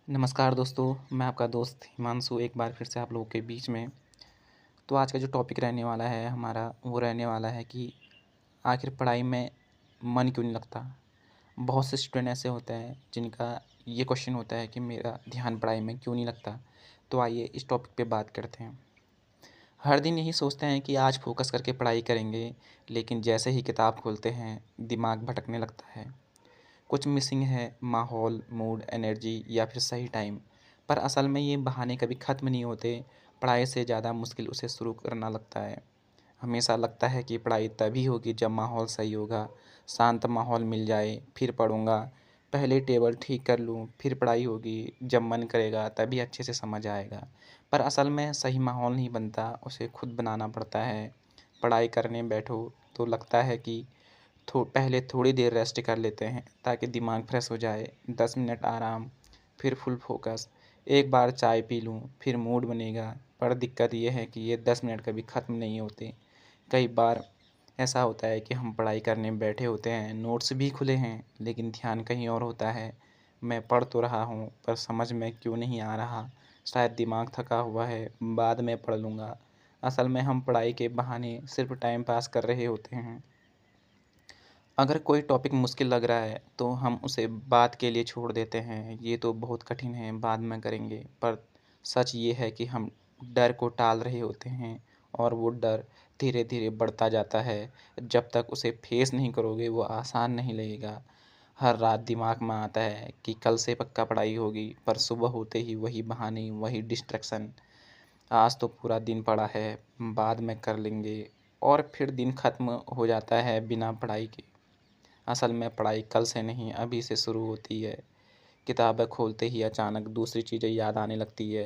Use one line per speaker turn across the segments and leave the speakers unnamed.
नमस्कार दोस्तों, मैं आपका दोस्त हिमांशु एक बार फिर से आप लोगों के बीच में। तो आज का जो टॉपिक रहने वाला है हमारा, वो रहने वाला है कि आखिर पढ़ाई में मन क्यों नहीं लगता। बहुत से स्टूडेंट ऐसे होते हैं जिनका ये क्वेश्चन होता है कि मेरा ध्यान पढ़ाई में क्यों नहीं लगता। तो आइए इस टॉपिक पे बात करते हैं। हर दिन यही सोचते हैं कि आज फोकस करके पढ़ाई करेंगे, लेकिन जैसे ही किताब खोलते हैं दिमाग भटकने लगता है। कुछ मिसिंग है, माहौल, मूड, एनर्जी या फिर सही टाइम। पर असल में ये बहाने कभी ख़त्म नहीं होते। पढ़ाई से ज़्यादा मुश्किल उसे शुरू करना लगता है। हमेशा लगता है कि पढ़ाई तभी होगी जब माहौल सही होगा, शांत माहौल मिल जाए फिर पढ़ूंगा। पहले टेबल ठीक कर लूँ फिर पढ़ाई होगी, जब मन करेगा तभी अच्छे से समझ आएगा। पर असल में सही माहौल नहीं बनता, उसे खुद बनाना पड़ता है। पढ़ाई करने बैठो तो लगता है कि पहले थोड़ी देर रेस्ट कर लेते हैं ताकि दिमाग फ्रेश हो जाए। 10 मिनट आराम, फिर फुल फोकस। एक बार चाय पी लूँ फिर मूड बनेगा। पर दिक्कत ये है कि ये 10 मिनट कभी ख़त्म नहीं होते। कई बार ऐसा होता है कि हम पढ़ाई करने बैठे होते हैं, नोट्स भी खुले हैं, लेकिन ध्यान कहीं और होता है। मैं पढ़ तो रहा हूँ पर समझ में क्यों नहीं आ रहा। शायद दिमाग थका हुआ है, बाद में पढ़ लूँगा। असल में हम पढ़ाई के बहाने सिर्फ टाइम पास कर रहे होते हैं। अगर कोई टॉपिक मुश्किल लग रहा है तो हम उसे बात के लिए छोड़ देते हैं, ये तो बहुत कठिन है, बाद में करेंगे। पर सच ये है कि हम डर को टाल रहे होते हैं, और वो डर धीरे धीरे बढ़ता जाता है। जब तक उसे फेस नहीं करोगे वो आसान नहीं लगेगा। हर रात दिमाग में आता है कि कल से पक्का पढ़ाई होगी, पर सुबह होते ही वही बहाने, वही डिस्ट्रैक्शन। आज तो पूरा दिन पड़ा है, बाद में कर लेंगे, और फिर दिन ख़त्म हो जाता है बिना पढ़ाई के। असल में पढ़ाई कल से नहीं अभी से शुरू होती है। किताबें खोलते ही अचानक दूसरी चीज़ें याद आने लगती है।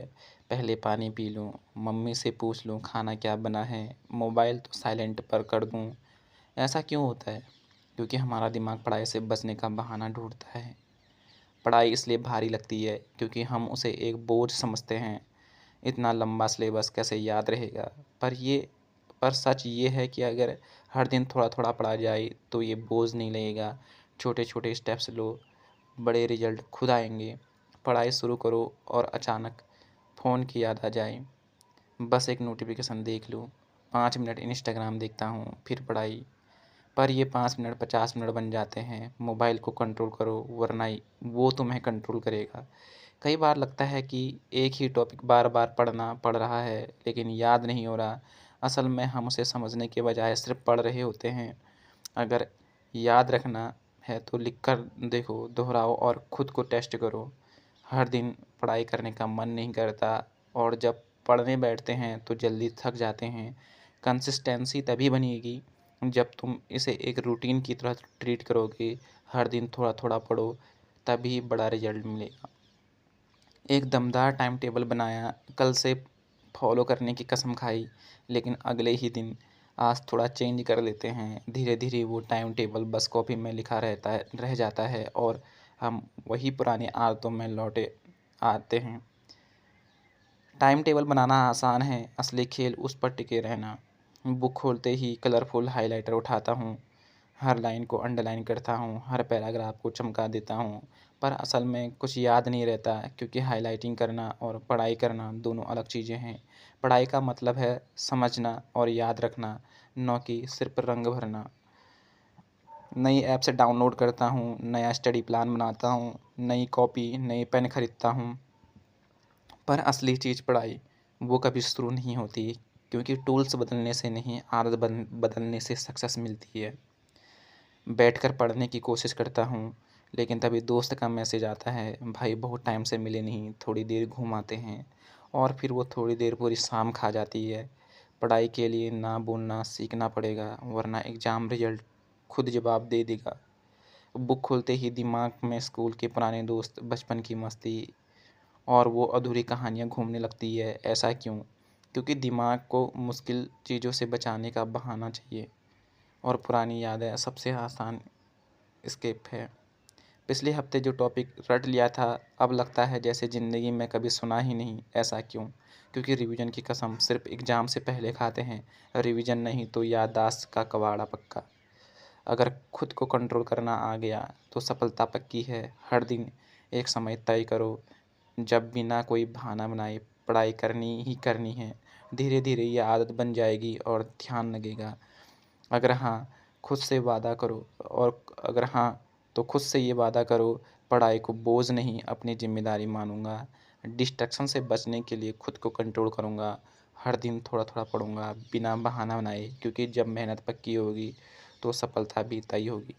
पहले पानी पी लूँ, मम्मी से पूछ लूँ खाना क्या बना है, मोबाइल तो साइलेंट पर कर दूँ। ऐसा क्यों होता है? क्योंकि हमारा दिमाग पढ़ाई से बचने का बहाना ढूंढता है। पढ़ाई इसलिए भारी लगती है क्योंकि हम उसे एक बोझ समझते हैं। इतना लंबा सिलेबस कैसे याद रहेगा। पर सच ये है कि अगर हर दिन थोड़ा थोड़ा पढ़ा जाए तो ये बोझ नहीं लगेगा। छोटे छोटे स्टेप्स लो, बड़े रिजल्ट खुद आएंगे। पढ़ाई शुरू करो और अचानक फ़ोन की याद आ जाए, बस एक नोटिफिकेशन देख लूँ, 5 मिनट इंस्टाग्राम देखता हूँ फिर पढ़ाई। पर ये 5 मिनट 50 मिनट बन जाते हैं। मोबाइल को कंट्रोल करो, वरना वो तुम्हें कंट्रोल करेगा। कई बार लगता है कि एक ही टॉपिक बार बार पढ़ना पड़ रहा है, लेकिन याद नहीं हो रहा। असल में हम उसे समझने के बजाय सिर्फ पढ़ रहे होते हैं। अगर याद रखना है तो लिख कर देखो, दोहराओ और खुद को टेस्ट करो। हर दिन पढ़ाई करने का मन नहीं करता, और जब पढ़ने बैठते हैं तो जल्दी थक जाते हैं। कंसिस्टेंसी तभी बनेगी जब तुम इसे एक रूटीन की तरह ट्रीट करोगे। हर दिन थोड़ा थोड़ा पढ़ो, तभी बड़ा रिजल्ट मिलेगा। एक दमदार टाइम टेबल बनाया, कल से फॉलो करने की कसम खाई, लेकिन अगले ही दिन आज थोड़ा चेंज कर लेते हैं। धीरे धीरे वो टाइम टेबल बस कॉपी में लिखा रहता है रह जाता है, और हम वही पुरानी आदतों में लौटे आते हैं। टाइम टेबल बनाना आसान है, असली खेल उस पर टिके रहना। बुक खोलते ही कलरफुल हाइलाइटर उठाता हूँ, हर लाइन को अंडरलाइन करता हूँ, हर पैराग्राफ को चमका देता हूँ। पर असल में कुछ याद नहीं रहता, क्योंकि हाइलाइटिंग करना और पढ़ाई करना दोनों अलग चीज़ें हैं। पढ़ाई का मतलब है समझना और याद रखना, न कि सिर्फ रंग भरना। नई ऐप से डाउनलोड करता हूँ, नया स्टडी प्लान बनाता हूँ, नई कॉपी नई पेन खरीदता हूँ। पर असली चीज़ पढ़ाई वो कभी शुरू नहीं होती, क्योंकि टूल्स बदलने से नहीं, आदत बदलने से सक्सेस मिलती है। बैठकर पढ़ने की कोशिश करता हूँ, लेकिन तभी दोस्त का मैसेज आता है, भाई बहुत टाइम से मिले नहीं, थोड़ी देर घूम आते हैं। और फिर वो थोड़ी देर पूरी शाम खा जाती है। पढ़ाई के लिए ना बोलना सीखना पड़ेगा, वरना एग्ज़ाम रिजल्ट खुद जवाब दे देगा। बुक खोलते ही दिमाग में स्कूल के पुराने दोस्त, बचपन की मस्ती और वो अधूरी कहानियाँ घूमने लगती है। ऐसा क्यों? क्योंकि दिमाग को मुश्किल चीज़ों से बचाने का बहाना चाहिए, और पुरानी यादें सबसे आसान एस्केप है। पिछले हफ्ते जो टॉपिक रट लिया था, अब लगता है जैसे ज़िंदगी में कभी सुना ही नहीं। ऐसा क्यों? क्योंकि रिवीजन की कसम सिर्फ एग्ज़ाम से पहले खाते हैं। रिवीजन नहीं तो याददाश्त का कबाड़ा पक्का। अगर खुद को कंट्रोल करना आ गया तो सफलता पक्की है। हर दिन एक समय तय करो, जब बिना कोई बहाना बनाए पढ़ाई करनी ही करनी है। धीरे धीरे ये आदत बन जाएगी और ध्यान लगेगा। अगर हाँ, खुद से वादा करो, और अगर हाँ, तो खुद से ये वादा करो, पढ़ाई को बोझ नहीं अपनी ज़िम्मेदारी मानूँगा। डिस्ट्रैक्शन से बचने के लिए खुद को कंट्रोल करूँगा। हर दिन थोड़ा-थोड़ा पढ़ूँगा बिना बहाना बनाए, क्योंकि जब मेहनत पक्की होगी तो सफलता भी तय होगी।